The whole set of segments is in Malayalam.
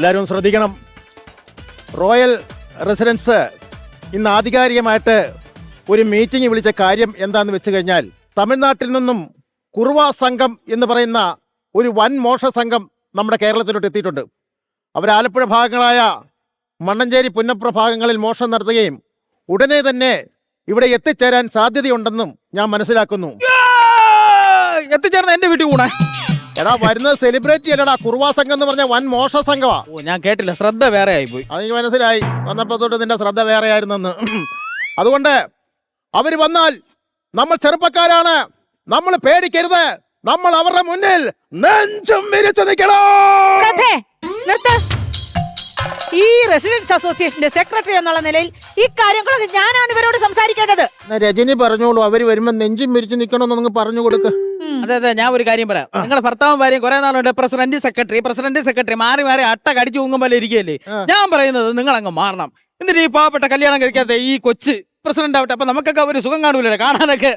എല്ലാവരും ശ്രദ്ധിക്കണം. റോയൽ റെസിഡൻസ് ഇന്ന് ആധികാരികമായിട്ട് ഒരു മീറ്റിംഗ് വിളിച്ച കാര്യം എന്താണെന്ന് വെച്ച് കഴിഞ്ഞാൽ, തമിഴ്നാട്ടിൽ നിന്നും കുറുവ സംഘം എന്ന് പറയുന്ന ഒരു വൻ മോഷ സംഘം നമ്മുടെ കേരളത്തിലോട്ട് എത്തിയിട്ടുണ്ട്. അവർ ആലപ്പുഴ ഭാഗങ്ങളായ മണ്ണഞ്ചേരി, പുന്നപ്ര ഭാഗങ്ങളിൽ മോഷണം നടത്തുകയും ഉടനെ തന്നെ ഇവിടെ എത്തിച്ചേരാൻ സാധ്യതയുണ്ടെന്നും ഞാൻ മനസ്സിലാക്കുന്നു. എത്തിച്ചേർന്ന എന്റെ വീട്ടിൽ കൂടെ എടാ, വരുന്നത് സെലിബ്രിറ്റി അല്ലടാ, കുറുവാ സംഘം എന്ന് പറഞ്ഞ വൻ മോഷ സംഘമാ. ഓ, ഞാൻ കേട്ടില്ല, ശ്രദ്ധ വേറെ ആയിപ്പോയി. അതെനിക്ക് മനസ്സിലായി, വന്നപ്പോ തൊട്ട് നിന്റെ ശ്രദ്ധ വേറെ ആയിരുന്നെന്ന്. അതുകൊണ്ട് അവര് വന്നാൽ നമ്മൾ ചെറുപ്പക്കാരാണ്, നമ്മൾ പേടിക്കരുത്, നമ്മൾ അവരുടെ മുന്നിൽ നെഞ്ചും വിരിച്ചു നിൽക്കണം. ഈ റെസിഡൻസ് അസോസിയേഷന്റെ സെക്രട്ടറി എന്നുള്ള നിലയിൽ ഈ കാര്യങ്ങളൊക്കെ ഞാനാണ് ഇവരോട് സംസാരിക്കേണ്ടത്. രജനി പറഞ്ഞോളൂ, അവര് വരുമ്പോ നെഞ്ചും വിരിച്ചു നിൽക്കണമെന്ന് നിങ്ങൾ പറഞ്ഞു കൊടുക്ക്. അതെ, ഞാൻ ഒരു കാര്യം പറയാം. നിങ്ങളെ ഭർത്താവും ഭാര്യയും കുറെ നാളുണ്ട് പ്രസിഡന്റ് സെക്രട്ടറി മാറി മാറി അട്ട കടിച്ചു ഊങ്ങുമ്പോൾ ഇരിക്കുകയല്ലേ. ഞാൻ പറയുന്നത് നിങ്ങൾ അങ്ങ് മാറണം. എന്നിട്ട് ഈ പാവപ്പെട്ട കല്യാണം കഴിക്കാത്ത ഈ കൊച്ച് പ്രസിഡന്റ് ആവട്ടെ, അപ്പൊ നമുക്കൊക്കെ ഒരു സുഖം കാണൂലേ കാണാനൊക്കെ.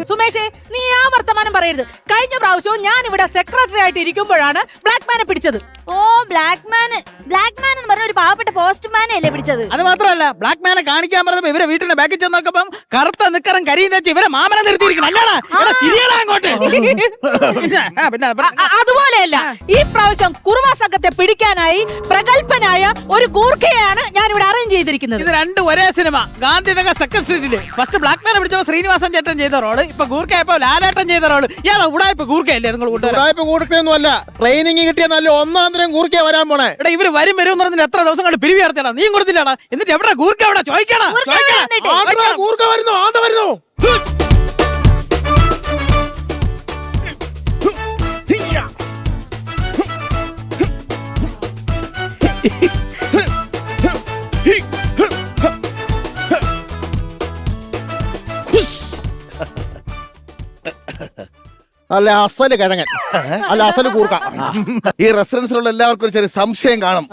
സുമേഷേ, നീ ആ വർത്തമാനം പറയരുത്. കഴിഞ്ഞ പ്രാവശ്യവും ഞാൻ ഇവിടെ സെക്രട്ടറി ആയിട്ട് ഇരിക്കുമ്പോഴാണ് ബ്ലാക്ക് മാനെ പിടിച്ചത്. ഓ, ബ്ലാക്ക് മാൻ എന്ന് പറഞ്ഞ ഒരു പാവപ്പെട്ട പോസ്റ്റ്മാനെ അല്ലേ പിടിച്ചത്? അത് മാത്രമല്ല, ബ്ലാക്ക് മാനെ കാണിക്കാൻ പറഞ്ഞപ്പോ ഇവരെ വീട്ടിന്റെ ബാക്കിൽ ചെന്ന് നോക്കുമ്പോ കറുത്ത നിക്കറും കരിയും തെച്ച് ഇവരെ മാമനെ നിർത്തിയിരിക്കണം. അങ്ങോട്ട് അതുപോലെയല്ല, ഈ പ്രാവശ്യം കുറുവാ സംഘത്തെ പിടിക്കാനായി പ്രഗത്ഭനായ ഒരു ഗൂർഖയാണ് ഞാൻ ഇവിടെ അറേഞ്ച് ചെയ്തിരിക്കുന്നത്. ഇത് രണ്ടും ഒരേ സിനിമ. ഗാന്ധിനഗർ സെക്കൻഡ് സ്ട്രീറ്റില് ഫസ്റ്റ് ബ്ലാക്ക് മാനെ പിടിച്ചപ്പോ ശ്രീനിവാസൻ ചേട്ടൻ ചെയ്ത റോള്, ഇപ്പൊ ഗൂർഖയപ്പോ ലാലേട്ടൻ ചെയ്ത റോള്. ഇയാളെ ഉടായ്പ ഗൂർഖയല്ലേ നിങ്ങൾ? ഉടായ്പ ഗൂർഖയൊന്നും അല്ല, ട്രെയിനിങ് കിട്ടിയ നല്ല ഒന്നാന്തരം ഗൂർഖ വരാൻ പോണേ. ഇവിടെ ഇവര് വരും എന്ന് പറഞ്ഞിട്ട് എത്ര ദിവസം കണ്ട് പിരിവി നടത്തിയാ നീ കൊടുത്തില്ലാടാ. എന്നിട്ട് എവിടെ ഗൂർഖ എവിടെ ചോദിക്കണം? ഗൂർഖ വരുന്നു, ആന്ത വരുന്നു. അല്ല അസല് കിഴങ്ങൻ, അല്ല അസല് കൂർക്ക. ഈ റെസിഡൻസിലുള്ള എല്ലാവർക്കും ഒരു ചെറിയ സംശയം കാണും.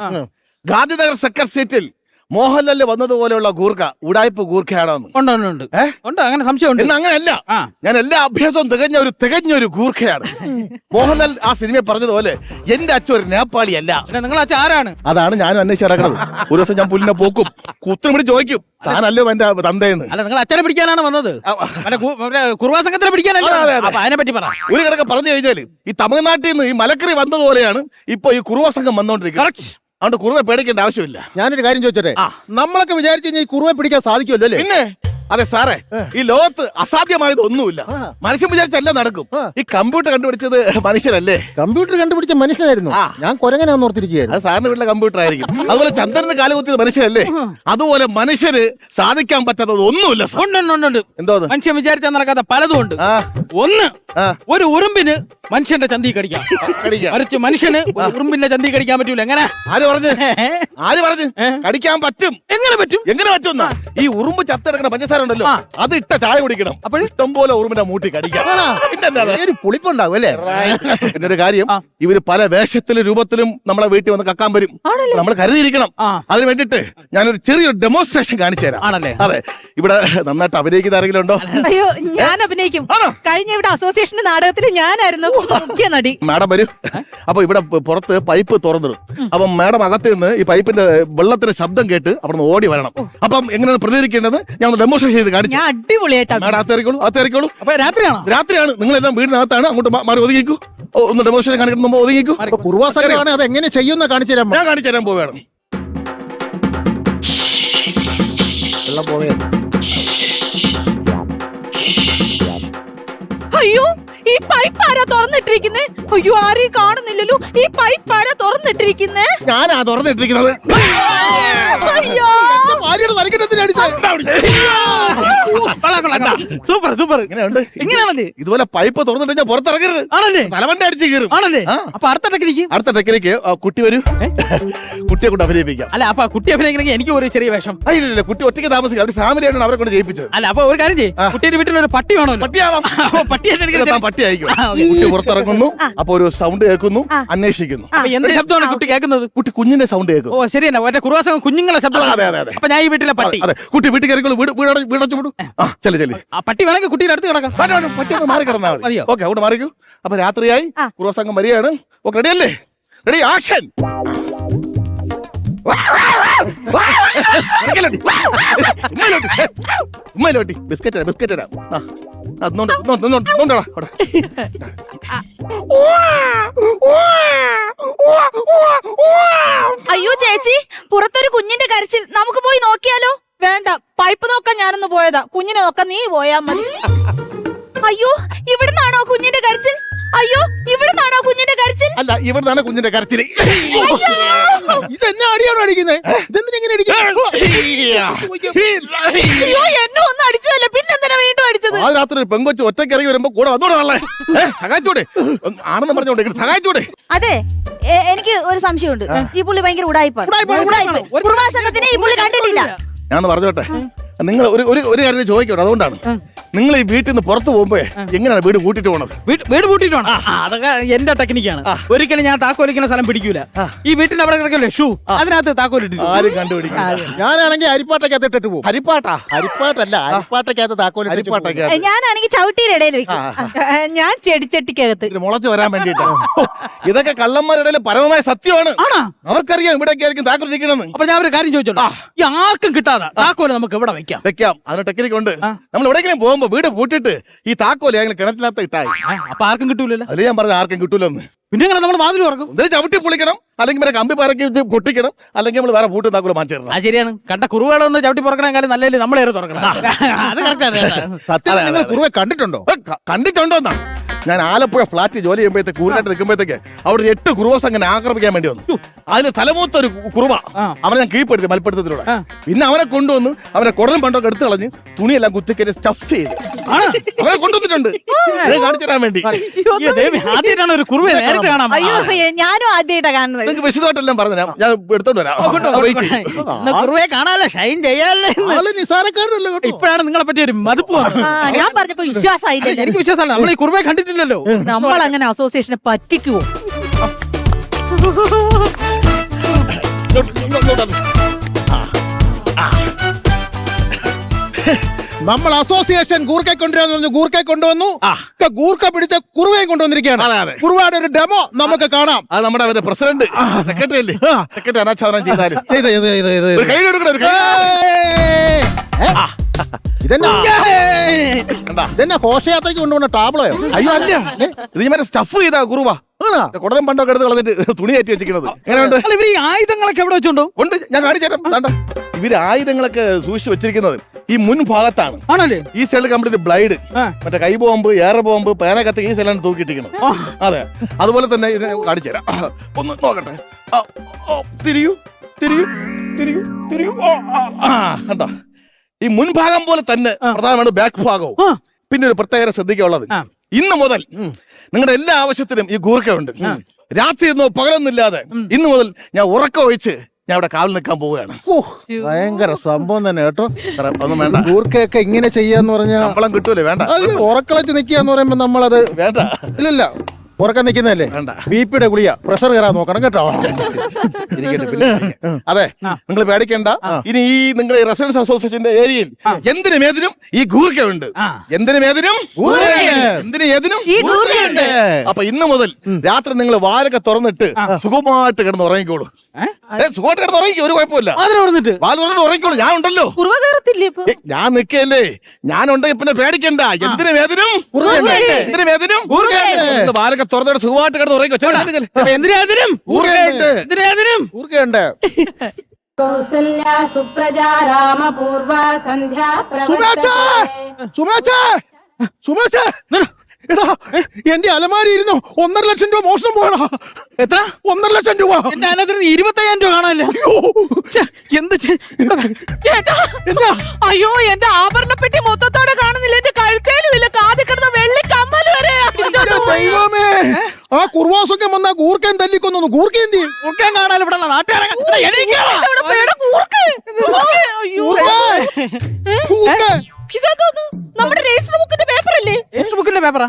ഗാന്ധിനഗർ സെക്കൻഡ് സ്ട്രീറ്റിൽ മോഹൻലാലിൽ വന്നതുപോലെയുള്ള ഗൂർഖ ഉടായ്പ ഗൂർഖയാണോ? ഉണ്ട്, അങ്ങനെ സംശയമുണ്ട്. അങ്ങനെയല്ല, ഞാൻ എല്ലാ അഭ്യാസവും തികഞ്ഞൊരു ഗൂർഖയാണ്. മോഹൻലാൽ ആ സിനിമ പറഞ്ഞതുപോലെ എന്റെ അച്ഛൻ ഒരു നേപ്പാളി അല്ല. നിങ്ങൾ അച്ഛൻ ആരാണ്? അതാണ് ഞാനും അന്വേഷിച്ച് നടക്കുന്നത്. ഒരു ദിവസം ഞാൻ പുല്ലിനെ പോക്കും, കുത്തിനും കൂടി ചോദിക്കും, താനല്ലോ എന്റെ തന്തയെന്ന്. അല്ല, നിങ്ങൾ അച്ഛനെ പിടിക്കാനാണ് വന്നത്? കുറുവാ സംഘത്തിനെ പിടിക്കാനല്ലേ? അതിനെ പറ്റി പറ. ഒരു കിടക്ക് പറഞ്ഞു കഴിഞ്ഞാല് ഈ തമിഴ്നാട്ടിൽ നിന്ന് ഈ മലക്കറി വന്നതുപോലെയാണ് ഇപ്പൊ ഈ കുറുവ സംഘം വന്നോണ്ടിരിക്കുന്നത്. അതുകൊണ്ട് കുറുവെ പേടിക്കേണ്ട ആവശ്യമില്ല. ഞാനൊരു കാര്യം ചോദിച്ചോട്ടെ, നമ്മളൊക്കെ വിചാരിച്ചു കഴിഞ്ഞാൽ ഈ കുറുവെ പിടിക്കാൻ സാധിക്കുമല്ലോ അല്ലേ? പിന്നെ അതെ സാറേ, ഈ ലോകത്ത് അസാധ്യമായത് ഒന്നുമില്ല. മനുഷ്യൻ വിചാരിച്ചെല്ലാം നടക്കും. ഈ കമ്പ്യൂട്ടർ കണ്ടുപിടിച്ചത് മനുഷ്യരല്ലേ? കമ്പ്യൂട്ടർ കണ്ടുപിടിച്ച മനുഷ്യനായിരുന്നു. ഞാൻ കുരങ്ങനാന്ന് ഓർത്തിരിക്കുകയായിരുന്നു. അത് സാറിന്റെ വീട്ടിലെ കമ്പ്യൂട്ടർ ആയിരിക്കും. അതുപോലെ ചന്ദ്രന് കാല് കുത്തിയത് മനുഷ്യരല്ലേ? അതുപോലെ മനുഷ്യര് സാധിക്കാൻ പറ്റാത്തത് ഒന്നുമില്ല. എന്തോ മനുഷ്യൻ വിചാരിച്ചാൽ നടക്കാത്ത പലതും ഉണ്ട്. ഒന്ന്, ഒരു ഉറുമ്പിന് മനുഷ്യന്റെ ചന്തി കടിക്കാം, മറിച്ച് മനുഷ്യന് ഉറുമ്പിന്റെ ചന്തി കടിക്കാൻ പറ്റൂല. എങ്ങനെ? ആര് പറഞ്ഞു കടിക്കാൻ പറ്റും? എങ്ങനെ പറ്റും? ഈ ഉറുമ്പ് ചത്തെടുക്കുന്ന പഞ്ചസാര ഉണ്ടല്ലോ, അത് ഇട്ട ചായ കുടിക്കണം. അപ്പോൾ ഇഷ്ടം പോലെ ഉറുമ്പിന്റെ മൂട്ടി കടിക്കാം. പുളിപ്പുണ്ടാവും അല്ലേ? പിന്നെ ഒരു കാര്യം, ഇവര് പല വേഷത്തിലും രൂപത്തിലും നമ്മളെ വീട്ടിൽ വന്ന് കക്കാൻ വരും. നമ്മൾ കരുതിയിരിക്കണം. അതിന് വേണ്ടിട്ട് ഞാനൊരു ചെറിയൊരു ഡെമോൺസ്ട്രേഷൻ കാണിച്ചു തരാം. അതെ, ഇവിടെ നന്നായിട്ട് അഭിനയിക്കുന്ന ആരെങ്കിലും ഉണ്ടോ? അയ്യോ, ഞാൻ അഭിനയിക്കും. കഴിഞ്ഞ ഇവിടെ അസോസിയേഷന്റെ നാടകത്തിൽ ഞാനായിരുന്നു മുഖ്യ നടി. മാഡം വരൂ. അപ്പൊ ഇവിടെ പുറത്ത് പൈപ്പ് തുറന്നിടും. അപ്പം മാഡം അകത്ത് നിന്ന് ഈ പൈപ്പിന്റെ വെള്ളത്തിന്റെ ശബ്ദം കേട്ട് അവിടെ ഓടി വരണം. അപ്പം എങ്ങനെയാണ് പ്രതികരിക്കേണ്ടത് ഞാൻ ഡെമോൺസ്ട്രേഷൻ ചെയ്ത് കാണിച്ചു. അടിപൊളിയായിട്ടാണ്. മാഡം അകത്തേറിക്കോളൂ. അപ്പൊ രാത്രിയാണ്. നിങ്ങളെല്ലാം വീടിനകത്താണ്. അങ്ങോട്ട് മാറി ഒതുങ്ങിക്കൂ. ഒന്ന് ഡെമോൺസ്ട്രേഷൻ കാണിക്കണം. ഒതുങ്ങിക്കൂ. കുറുവാ സംഘമാണ്, അത് എങ്ങനെ ചെയ്യുന്ന കാണിച്ചു തരാം. ഞാൻ കാണിച്ചു തരാൻ പോവുകയാണ്. അയ്യോ, ഈ പൈപ്പ് ആരാ തുറന്നിട്ടിരിക്കുന്നേ? അയ്യോ, ആരെയും കാണുന്നില്ലല്ലോ. ഈ പൈപ്പ് ആരാ തുറന്നിട്ടിരിക്കുന്നേ? ഞാനാ തുറന്നിട്ടിരിക്കുന്നത്. സൂപ്പർ. ഇതുപോലെ പൈപ്പ് തുറന്നിട്ട് ഞാൻ പുറത്തിറങ്ങരുത്. ആണല്ലേ? തലവണ്ട അടിച്ച് കയറും. ആണല്ലേ? അപ്പൊ അടുത്ത ടെക്നിക്ക് കുട്ടി വരൂ. കുട്ടിയെ കൊണ്ട് അഭിനയിപ്പിക്കാം. അല്ല, അപ്പൊ കുട്ടി അഭിനയിക്കണമെങ്കിൽ എനിക്ക് ഒരു ചെറിയ വേഷം. ഇല്ല, കുട്ടി ഒറ്റയ്ക്ക് താമസിക്കാം. അവർ ഫാമിലി ആയിട്ടാണ് അവരെ കൊണ്ട് ജയിപ്പിച്ചത്. അല്ല, അപ്പൊ ഒരു കാര്യം ചെയ്യും, കുട്ടിയുടെ വീട്ടിൽ ഒരു പട്ടി വേണമല്ലോ. പട്ടിയാവാം. പട്ടി അയക്കും. കുട്ടി പുറത്തിറങ്ങുന്നു. അപ്പൊ ഒരു സൗണ്ട് കേൾക്കുന്നു, അന്വേഷിക്കുന്നു. എന്ത് ശബ്ദമാണ് കുട്ടി കേൾക്കുന്നത്? കുട്ടി കുഞ്ഞിന്റെ സൗണ്ട് കേൾക്കും. ഓ, ശരി തന്നെ. കുറുവാസം കുഞ്ഞുങ്ങളെ ശബ്ദം. അതെ. അപ്പൊ ഞാൻ ഈ വീട്ടിലെ പട്ടി. കുട്ടി വീട്ടിൽ കയറിക്കോളൂ. വീടച്ചു വിടും. ചെല്ലു. ചെല്ലി. ആ പട്ടി വേണമെങ്കിൽ കുട്ടിയുടെ അടുത്ത് കിടക്കാം. പറ്റി മാറി കിടന്നാൽ മതി. മതിയോ? ഓക്കെ, അവിടെ മാറിക്കൂ. അപ്പൊ രാത്രിയായി, കുറുവ സംഘം വരികയാണ്. ഓക്കെ, റെഡി അല്ലേ? Ready, action. ഉമ്മയിലോട്ടി ബിസ്ക്കറ്റ് തരാം. അയ്യോ ചേച്ചി, പുറത്തൊരു കുഞ്ഞിന്റെ കരച്ചിൽ, നമുക്ക് പോയി നോക്കിയാലോ? വേണ്ട, പൈപ്പ് നോക്കാൻ ഞാനൊന്ന് പോയതാ. കുഞ്ഞിനെ നോക്കാൻ നീ പോയാ മതി. അയ്യോ, ഇവിടുന്നാണോ കുഞ്ഞിന്റെ കരച്ചിൽ? അയ്യോ, ഇവിടുന്നാണോ കുഞ്ഞിന്റെ കരച്ചിൽ? അല്ല, ഇവിടുന്നാണ് കുഞ്ഞിന്റെ കരച്ചില്. ഇതെന്നാ അടിയാണോ അടിക്കുന്നത്? ഇതെന്തിനെങ്ങനെ അയ്യോ, എന്നെ ഒന്നും അടിച്ചതല്ലേ, പിന്നെന്തിനാ വീണ്ടും അടിച്ചത്? ആ രാത്രി ഒരു പെങ്കൊച്ച് ഒറ്റയ്ക്ക് ഇറങ്ങി വരുമ്പോ കൂടെ വന്നോടല്ലേ? സഹായിച്ചൂടെ? ആണെന്ന് പറഞ്ഞോണ്ട് സഹായിച്ചൂടെ? അതെ, എനിക്ക് ഒരു സംശയമുണ്ട്. ഈ പുള്ളി ഭയങ്കര ഉടായിപ്പാണ്. കുറുവാ സംഘത്തിനെ ഈ പുള്ളി കണ്ടിട്ടില്ല. ഞാൻ പറഞ്ഞോട്ടെ, നിങ്ങൾ ഒരു കാര്യം ചോദിക്കട്ടെ. അതുകൊണ്ടാണ് നിങ്ങൾ ഈ വീട്ടിൽ നിന്ന് പുറത്തു പോകുമ്പോ എങ്ങനെയാണ് വീട് കൂട്ടിട്ട് പോണത്? വീട് പൂട്ടിട്ട് വേണം. അതൊക്കെ എന്റെ ടെക്നിക്കാണ്. ഒരിക്കലും ഞാൻ താക്കോലിക്കുന്ന സ്ഥലം പിടിക്കൂല. ഈ വീട്ടിന്റെ അവിടെ കിടക്കല്ലേ ഷൂ, അതിനകത്ത് താക്കോലിട്ടിട്ട് ആരും കണ്ടുപിടിക്കും. ഞാനാണെങ്കിൽ അരിപ്പാട്ടക്കകത്ത് ഇട്ടിട്ട് പോകും. ഹരിപ്പാട്ടാ? അരിപ്പാട്ടല്ല, അരിപ്പാട്ടക്കകത്ത് താക്കോൽ. ഹരിപ്പാട്ടൊക്കെ ഞാനാണെങ്കിൽ ചവിട്ടിയുടെ ഇടയിൽ വെക്കും. ഞാൻ ചെടിച്ചട്ടിക്കകത്ത്. മുളച്ചു വരാൻ വേണ്ടിട്ടാ. ഇതൊക്കെ കള്ളന്മാരുടെ പരമമായ സത്യമാണ്. അവർക്കറിയാം ഇവിടെയൊക്കെ ആയിരിക്കും താക്കോൽ ഇരിക്കണമെന്ന്. അപ്പൊ ഞാൻ ഒരു കാര്യം ചോദിച്ചോളൂ, ഈ ആർക്കും കിട്ടാതെ താക്കോല് നമുക്ക് ഇവിടെ വെക്കാം. അതിന് ടെക്നിക്ക് ഉണ്ട്. നമ്മൾ എവിടെയെങ്കിലും പോകുമ്പോ വീട് പൂട്ടിട്ട് ഈ താക്കോല് അങ്ങനെ കിണറ്റിനകത്ത് ഇട്ടായി. അപ്പൊ ആർക്കും കിട്ടൂലല്ലോ. അതിൽ ഞാൻ പറഞ്ഞ ആർക്കും കിട്ടൂലെന്ന്. പിന്നെ എങ്ങനെ നമ്മൾ വാതിൽ തുറക്കും? എന്തായാലും ചവിട്ടി പൊളിക്കണം, അല്ലെങ്കിൽ പിന്നെ കമ്പി പറക്കി പൊട്ടിക്കണം, അല്ലെങ്കിൽ നമ്മൾ വേറെ പൂട്ടും താക്കോല് മാറ്റി തരണം. ആ ശരിയാണ്. കണ്ട കുറുവേളൊന്ന് ചവിട്ടി പുറക്കണേക്കാളും നല്ലല്ലേ നമ്മളേറെ തുറക്കണം. അത് കറക്റ്റ്. സത്യം, നിങ്ങൾ കുറുവെ കണ്ടിട്ടുണ്ടോ? കണ്ടിട്ടുണ്ടോ എന്നാ? ഞാൻ ആലപ്പുഴ ഫ്ലാറ്റ് ജോലി ചെയ്യുമ്പോഴത്തേക്ക് കൂറിനായിട്ട് നിൽക്കുമ്പോഴത്തേക്ക് അവിടെ 8 കുറുവ സംഘം ആക്രമിക്കാൻ വേണ്ടി വന്നു. അതിൽ തലമൂത്ത ഒരു കുറുവ അവനെ ഞാൻ കീഴ്പ്പെടുത്തി മൽപ്പിടുത്തത്തിലൂടെ. പിന്നെ അവനെ കൊണ്ടുവന്ന് അവനെ കുടലും പണ്ടൊക്കെ എടുത്തു കളഞ്ഞ് തുണിയെല്ലാം കുത്തിക്കരി സ്റ്റഫ് ചെയ്ത് അവനെ കൊണ്ടുവന്നിട്ടുണ്ട് കാണിച്ചു തരാൻ വേണ്ടി. ആദ്യമായിട്ടാണ് ഒരു കുറുവെ നേരിട്ട് കാണാം. അയ്യോ, ഞാനും ആദ്യമായിട്ടാ കാണുന്നത്. നിങ്ങൾക്ക് വിശദമായിട്ടെല്ലാം പറഞ്ഞു ഞാൻ എടുത്തോണ്ട് വരാം. കുറുവെ കാണാല്ലേ, ഷൈൻ ചെയ്യാല്ലേ. നിസാരക്കാരനല്ലോ. ഇപ്പോഴാണ് നിങ്ങളെ പറ്റി ഒരു മതിപ്പ് വന്നത്. ഞാൻ പറഞ്ഞപ്പോ വിശ്വാസമായില്ല. എനിക്ക് വിശ്വാസമല്ല, നമ്മൾ ഈ കുറുവെ കണ്ടിട്ടില്ലല്ലോ. നമ്മൾ അങ്ങനെ അസോസിയേഷനെ പറ്റിക്കുവോ? നമ്മൾ അസോസിയേഷൻ ഗൂർക്കെ കൊണ്ടുവരാന്ന് പറഞ്ഞു. ഗൂർക്കെ കൊണ്ടുവന്നു. ഗൂർക്ക പിടിച്ച കുറുവയും കൊണ്ടുവന്നിരിക്കുകയാണ്. കുറുവയുടെ ഒരു ഡെമോ നമുക്ക് കാണാം. അത് നമ്മുടെ പ്രസിഡന്റ് സെക്രട്ടറി അല്ലേ? സെക്രട്ടറി അനാച്ഛാദനം ചെയ്താലും ഇതെന്നെ ഘോഷയാത്രയ്ക്ക് കൊണ്ടുപോകുന്ന ടാബ്ലോയോ? അയ്യോ അല്ല, ഇത് മറ്റേ സ്റ്റഫ് ചെയ്താ കുറുവ. കുടലും പണ്ടൊക്കെ എടുത്ത് കളഞ്ഞിട്ട് തുണി കയറ്റി വെച്ചിരിക്കുന്നത്. എങ്ങനെയുണ്ട്? ഇവര് ഈ ആയുധങ്ങളൊക്കെ എവിടെ വെച്ചോണ്ടോ? ഉണ്ട്, ഞാൻ കാണിച്ചു തരാം. ഇവര് ആയുധങ്ങളൊക്കെ സൂക്ഷിച്ചു വെച്ചിരിക്കുന്നത് ഈ മുൻഭാഗത്താണ്. ആണല്ലേ? ഈ സൈഡിൽ കംപ്ലീറ്റ് ബ്ലൈഡ്, മറ്റേ കൈ ബോംബ്, എയർ ബോംബ്, പേന കത്തി ഈ സൈഡിലാണ് തൂക്കിയിട്ടിരിക്കുന്നത്. അതെ, അതുപോലെ തന്നെ ഇത് കാണിച്ചു തരാം. ഒന്ന് നോക്കട്ടെ. തിരിയൂ തിരിയൂ തിരിയൂ തിരിയൂ. കണ്ടോ? ഈ മുൻഭാഗം പോലെ തന്നെ പ്രധാനമാണ് ബാക്ക് ഭാഗവും. പിന്നെ ഒരു പ്രത്യേകത ശ്രദ്ധിക്കാനുള്ളത്, ഇന്ന് മുതൽ നിങ്ങളുടെ എല്ലാ ആവശ്യത്തിനും ഈ ഗൂർക്കയുണ്ട്. രാത്രി എന്നോ പകലൊന്നുമില്ലാതെ ഇന്ന് മുതൽ ഞാൻ ഉറക്കം ഒഴിച്ച് ഞാൻ ഇവിടെ കാവൽ നിൽക്കാൻ പോവുകയാണ്. ഭയങ്കര സംഭവം തന്നെ കേട്ടോ. ഒന്നും വേണ്ട, ഗൂർക്കയൊക്കെ ഇങ്ങനെ ചെയ്യാന്ന് പറഞ്ഞാൽ ശമ്പളം കിട്ടൂലേ? വേണ്ട. ഉറക്കളച്ച് നിൽക്കാന്ന് പറയുമ്പോ നമ്മളത് വേണ്ട. ഇല്ലല്ല, ഉറക്കം നിൽക്കുന്നതല്ലേ. വേണ്ട. ബിപിയുടെ ഗുളിയ, പ്രഷർ കയറാൻ നോക്കണം കേട്ടോ. അതെ, നിങ്ങൾ പേടിക്കണ്ട. ഇനി ഈ നിങ്ങളുടെ റെസിഡൻസ് അസോസിയേഷന്റെ ഏരിയയിൽ എന്തിനും ഏതിനും ഈ ഗൂർക്കയുണ്ട്. എന്തിനും ഏതിനും എന്തിനും ഏതിനും. അപ്പൊ ഇന്ന് മുതൽ രാത്രി നിങ്ങൾ വാലൊക്കെ തുറന്നിട്ട് സുഖമായിട്ട് കിടന്ന് ഉറങ്ങിക്കോളൂ. സുഖമായിട്ട് കിടന്ന് ഉറങ്ങിക്കോ, ഒരു കുഴപ്പമില്ല. വാല് തുറന്നിട്ട് ഉറങ്ങിക്കോളൂ, ഞാൻ ഉണ്ടല്ലോ. ഞാൻ നിൽക്കല്ലേ, ഞാനുണ്ടെങ്കിൽ പിന്നെ പേടിക്കണ്ട. എന്തിനും ഏതിനും എന്തിനും ഏതിനും വാലൊക്കെ തുറന്നിട്ട് സുഖമായിട്ട് കിടന്ന് ഉറങ്ങിക്കോ. ഊർക്കയുണ്ട്. കൗസല്യ സുപ്രജാ രാമ പൂർവ സന്ധ്യാ സുമേഷ്, എടാ, എന്റെ അലമാരി ഇരുന്നു 1.5 ലക്ഷം രൂപ മോഷണം പോയടാ. എത്ര? 1.5 ലക്ഷം രൂപ. എന്റെ അതിനകത്ത് 25,000 രൂപ കാണാനല്ലേ? എന്ത് എന്താ? അയ്യോ, എന്റെ ആഭരണപ്പെട്ടി മൊത്തത്തോടെ കാണുന്നില്ല. എന്റെ കഴുത്തേലും ഇല്ല, കാതി കിടന്ന വെള്ളി കമ്മൽ വരെ. ദൈവമേ, ആ കുർവാസൊക്കെ വന്ന ഗൂർക്കൻ തല്ലിക്കൊന്നു. ഗൂർക്കൻ എന്തി? ഗൂർക്കൻ കാണാൻ ഇവിടെ നാട്ടുകാരെ നമ്മുടെ രജിസ്റ്റർ ബുക്കിന്റെ പേപ്പർ അല്ലേ? രജിസ്റ്റർ ബുക്കിന്റെ പേപ്പറാ?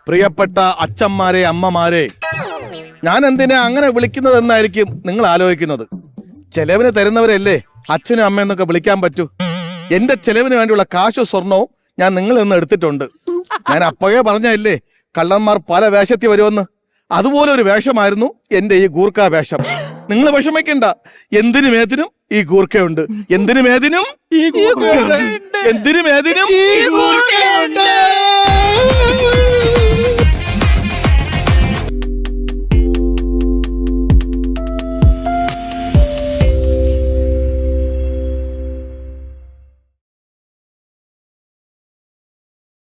പ്രിയപ്പെട്ട അച്ഛന്മാരെ, അമ്മമാരെ, ഞാൻ എന്തിനാ അങ്ങനെ വിളിക്കുന്നതെന്നായിരിക്കും നിങ്ങൾ ആലോചിക്കുന്നത്. ചെലവിന് തരുന്നവരല്ലേ അച്ഛനും അമ്മയെന്നൊക്കെ വിളിക്കാൻ പറ്റൂ. എന്റെ ചെലവിന് വേണ്ടിയുള്ള കാശും സ്വർണവും ഞാൻ നിങ്ങളിൽ നിന്ന് എടുത്തിട്ടുണ്ട്. ഞാൻ അപ്പോഴേ പറഞ്ഞല്ലേ കള്ളന്മാർ പല വേഷത്തിൽ വരുമെന്ന്. അതുപോലെ ഒരു വേഷമായിരുന്നു എന്റെ ഈ ഗൂർഖ വേഷം. നിങ്ങൾ വിഷമിക്കണ്ട, എന്തിനും ഏതിനും ഈ ഗൂർഖയുണ്ട്. എന്തിനും ഏതിനും ഈ ഗൂർഖയുണ്ട്. എന്തിനും ഏതിനും ഈ ഗൂർഖയുണ്ട്.